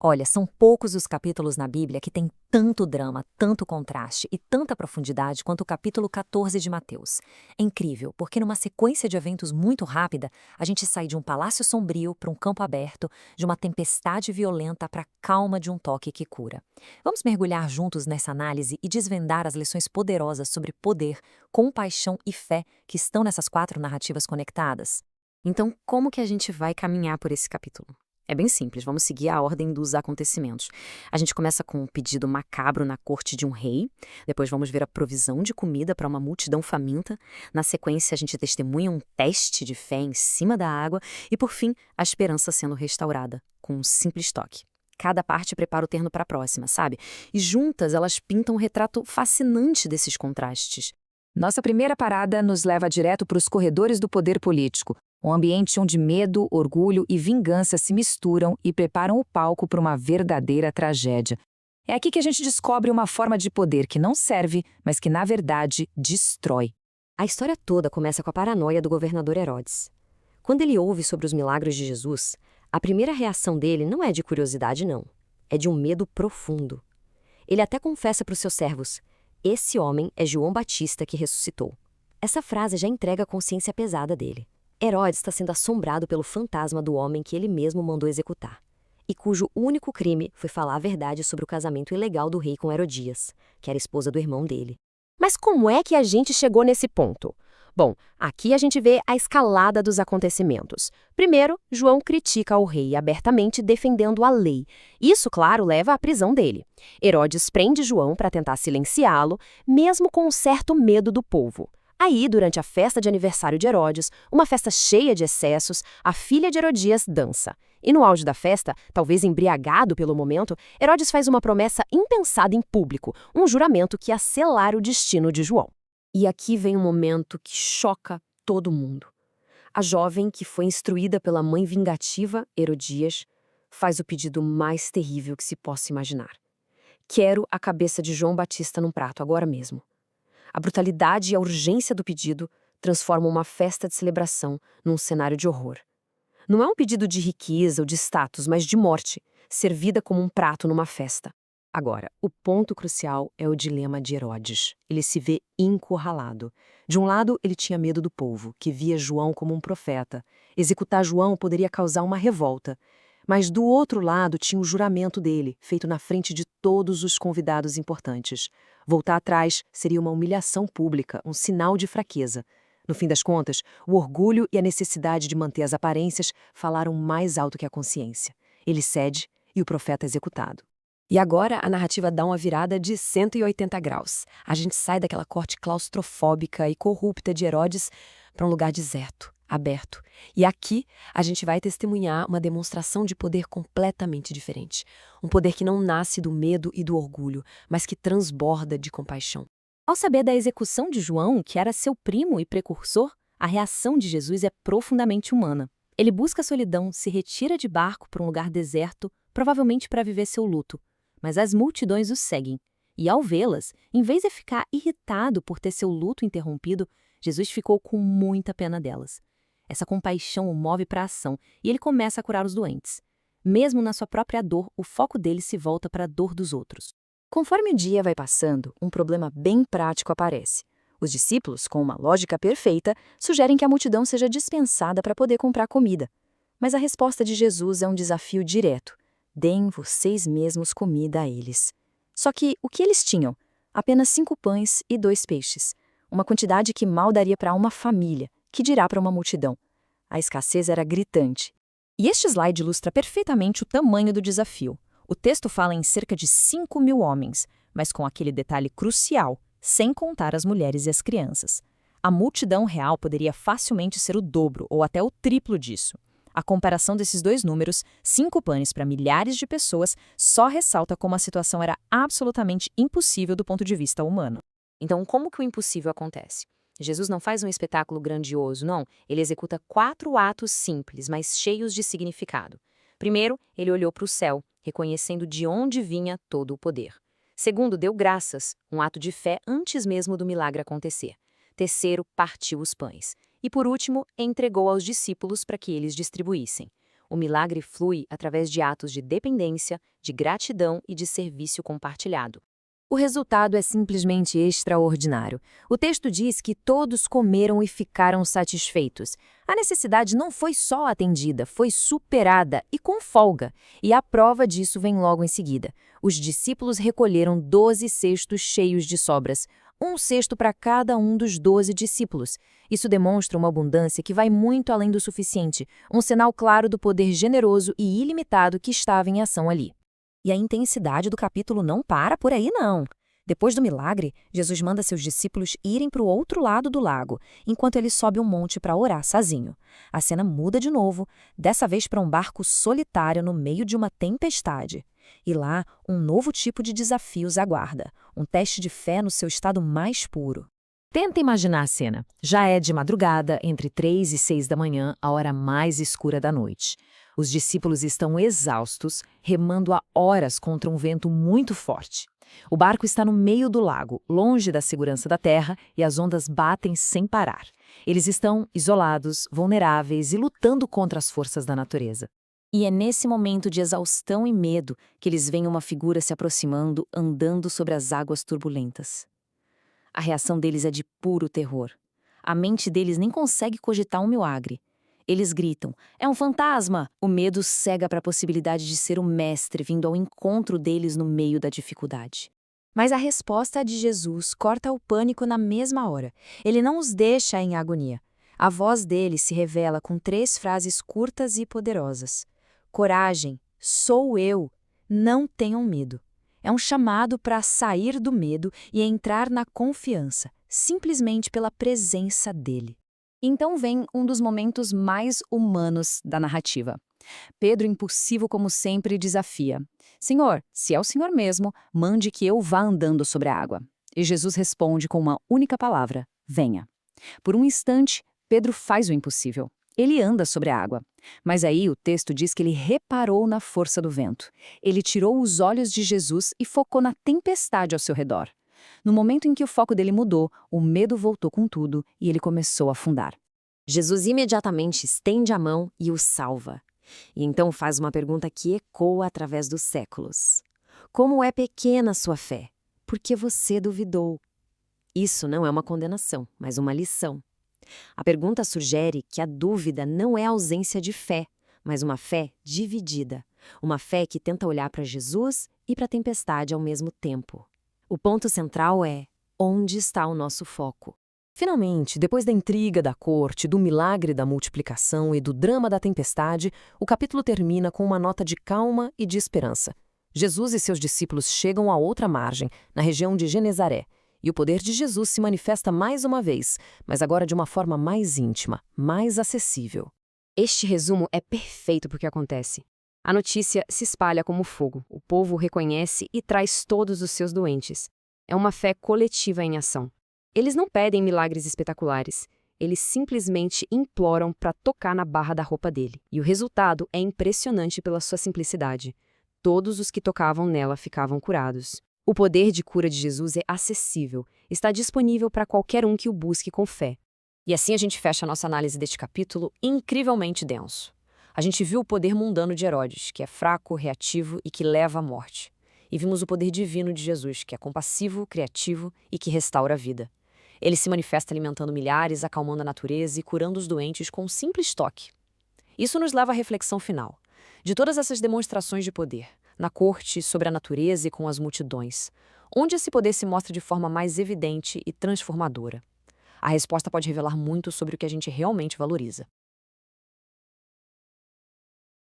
Olha, são poucos os capítulos na Bíblia que têm tanto drama, tanto contraste e tanta profundidade quanto o capítulo 14 de Mateus. É incrível, porque numa sequência de eventos muito rápida, a gente sai de um palácio sombrio para um campo aberto, de uma tempestade violenta para a calma de um toque que cura. Vamos mergulhar juntos nessa análise e desvendar as lições poderosas sobre poder, compaixão e fé que estão nessas quatro narrativas conectadas? Então, como que a gente vai caminhar por esse capítulo? É bem simples, vamos seguir a ordem dos acontecimentos. A gente começa com um pedido macabro na corte de um rei, depois vamos ver a provisão de comida para uma multidão faminta, na sequência a gente testemunha um teste de fé em cima da água e, por fim, a esperança sendo restaurada, com um simples toque. Cada parte prepara o terreno para a próxima, sabe? E juntas elas pintam um retrato fascinante desses contrastes. Nossa primeira parada nos leva direto para os corredores do poder político, um ambiente onde medo, orgulho e vingança se misturam e preparam o palco para uma verdadeira tragédia. É aqui que a gente descobre uma forma de poder que não serve, mas que, na verdade, destrói. A história toda começa com a paranoia do governador Herodes. Quando ele ouve sobre os milagres de Jesus, a primeira reação dele não é de curiosidade, não. É de um medo profundo. Ele até confessa para os seus servos: "Esse homem é João Batista que ressuscitou." Essa frase já entrega a consciência pesada dele. Herodes está sendo assombrado pelo fantasma do homem que ele mesmo mandou executar, e cujo único crime foi falar a verdade sobre o casamento ilegal do rei com Herodias, que era esposa do irmão dele. Mas como é que a gente chegou nesse ponto? Bom, aqui a gente vê a escalada dos acontecimentos. Primeiro, João critica o rei abertamente defendendo a lei. Isso, claro, leva à prisão dele. Herodes prende João para tentar silenciá-lo, mesmo com um certo medo do povo. Aí, durante a festa de aniversário de Herodes, uma festa cheia de excessos, a filha de Herodias dança. E no auge da festa, talvez embriagado pelo momento, Herodes faz uma promessa impensada em público, um juramento que ia selar o destino de João. E aqui vem um momento que choca todo mundo. A jovem, que foi instruída pela mãe vingativa, Herodias, faz o pedido mais terrível que se possa imaginar. "Quero a cabeça de João Batista num prato agora mesmo." A brutalidade e a urgência do pedido transformam uma festa de celebração num cenário de horror. Não é um pedido de riqueza ou de status, mas de morte, servida como um prato numa festa. Agora, o ponto crucial é o dilema de Herodes. Ele se vê encurralado. De um lado, ele tinha medo do povo, que via João como um profeta. Executar João poderia causar uma revolta. Mas do outro lado tinha o juramento dele, feito na frente de todos os convidados importantes. Voltar atrás seria uma humilhação pública, um sinal de fraqueza. No fim das contas, o orgulho e a necessidade de manter as aparências falaram mais alto que a consciência. Ele cede e o profeta é executado. E agora a narrativa dá uma virada de 180 graus. A gente sai daquela corte claustrofóbica e corrupta de Herodes para um lugar deserto, aberto. E aqui a gente vai testemunhar uma demonstração de poder completamente diferente. Um poder que não nasce do medo e do orgulho, mas que transborda de compaixão. Ao saber da execução de João, que era seu primo e precursor, a reação de Jesus é profundamente humana. Ele busca a solidão, se retira de barco para um lugar deserto, provavelmente para viver seu luto. Mas as multidões o seguem. E ao vê-las, em vez de ficar irritado por ter seu luto interrompido, Jesus ficou com muita pena delas. Essa compaixão o move para a ação e ele começa a curar os doentes. Mesmo na sua própria dor, o foco dele se volta para a dor dos outros. Conforme o dia vai passando, um problema bem prático aparece. Os discípulos, com uma lógica perfeita, sugerem que a multidão seja dispensada para poder comprar comida. Mas a resposta de Jesus é um desafio direto. Deem vocês mesmos comida a eles. Só que o que eles tinham? Apenas 5 pães e 2 peixes. Uma quantidade que mal daria para uma família, que dirá para uma multidão. A escassez era gritante. E este slide ilustra perfeitamente o tamanho do desafio. O texto fala em cerca de 5.000 homens, mas com aquele detalhe crucial, sem contar as mulheres e as crianças. A multidão real poderia facilmente ser o dobro ou até o triplo disso. A comparação desses dois números, 5 pães para milhares de pessoas, só ressalta como a situação era absolutamente impossível do ponto de vista humano. Então, como que o impossível acontece? Jesus não faz um espetáculo grandioso, não. Ele executa 4 atos simples, mas cheios de significado. Primeiro, ele olhou para o céu, reconhecendo de onde vinha todo o poder. Segundo, deu graças, um ato de fé antes mesmo do milagre acontecer. Terceiro, partiu os pães. E por último, entregou aos discípulos para que eles distribuíssem. O milagre flui através de atos de dependência, de gratidão e de serviço compartilhado. O resultado é simplesmente extraordinário. O texto diz que todos comeram e ficaram satisfeitos. A necessidade não foi só atendida, foi superada e com folga. E a prova disso vem logo em seguida. Os discípulos recolheram 12 cestos cheios de sobras, um cesto para cada um dos 12 discípulos. Isso demonstra uma abundância que vai muito além do suficiente, um sinal claro do poder generoso e ilimitado que estava em ação ali. E a intensidade do capítulo não para por aí, não. Depois do milagre, Jesus manda seus discípulos irem para o outro lado do lago, enquanto ele sobe um monte para orar sozinho. A cena muda de novo, dessa vez para um barco solitário no meio de uma tempestade. E lá, um novo tipo de desafio os aguarda, um teste de fé no seu estado mais puro. Tenta imaginar a cena. Já é de madrugada, entre 3 e 6 da manhã, a hora mais escura da noite. Os discípulos estão exaustos, remando há horas contra um vento muito forte. O barco está no meio do lago, longe da segurança da terra, e as ondas batem sem parar. Eles estão isolados, vulneráveis e lutando contra as forças da natureza. E é nesse momento de exaustão e medo que eles veem uma figura se aproximando, andando sobre as águas turbulentas. A reação deles é de puro terror. A mente deles nem consegue cogitar um milagre. Eles gritam, é um fantasma! O medo cega para a possibilidade de ser o mestre vindo ao encontro deles no meio da dificuldade. Mas a resposta de Jesus corta o pânico na mesma hora. Ele não os deixa em agonia. A voz dele se revela com 3 frases curtas e poderosas. Coragem, sou eu, não tenham medo. É um chamado para sair do medo e entrar na confiança, simplesmente pela presença dele. Então vem um dos momentos mais humanos da narrativa. Pedro, impulsivo como sempre, desafia. Senhor, se é o Senhor mesmo, mande que eu vá andando sobre a água. E Jesus responde com uma única palavra, venha. Por um instante, Pedro faz o impossível. Ele anda sobre a água. Mas aí o texto diz que ele reparou na força do vento. Ele tirou os olhos de Jesus e focou na tempestade ao seu redor. No momento em que o foco dele mudou, o medo voltou com tudo e ele começou a afundar. Jesus imediatamente estende a mão e o salva. E então faz uma pergunta que ecoa através dos séculos. Como é pequena a sua fé? Porque você duvidou. Isso não é uma condenação, mas uma lição. A pergunta sugere que a dúvida não é ausência de fé, mas uma fé dividida. Uma fé que tenta olhar para Jesus e para a tempestade ao mesmo tempo. O ponto central é: onde está o nosso foco? Finalmente, depois da intriga da corte, do milagre da multiplicação e do drama da tempestade, o capítulo termina com uma nota de calma e de esperança. Jesus e seus discípulos chegam à outra margem, na região de Genezaré, e o poder de Jesus se manifesta mais uma vez, mas agora de uma forma mais íntima, mais acessível. Este resumo é perfeito para o que acontece. A notícia se espalha como fogo, o povo o reconhece e traz todos os seus doentes. É uma fé coletiva em ação. Eles não pedem milagres espetaculares, eles simplesmente imploram para tocar na barra da roupa dele. E o resultado é impressionante pela sua simplicidade. Todos os que tocavam nela ficavam curados. O poder de cura de Jesus é acessível, está disponível para qualquer um que o busque com fé. E assim a gente fecha a nossa análise deste capítulo incrivelmente denso. A gente viu o poder mundano de Herodes, que é fraco, reativo e que leva à morte. E vimos o poder divino de Jesus, que é compassivo, criativo e que restaura a vida. Ele se manifesta alimentando milhares, acalmando a natureza e curando os doentes com um simples toque. Isso nos leva à reflexão final. De todas essas demonstrações de poder, na corte, sobre a natureza e com as multidões, onde esse poder se mostra de forma mais evidente e transformadora? A resposta pode revelar muito sobre o que a gente realmente valoriza.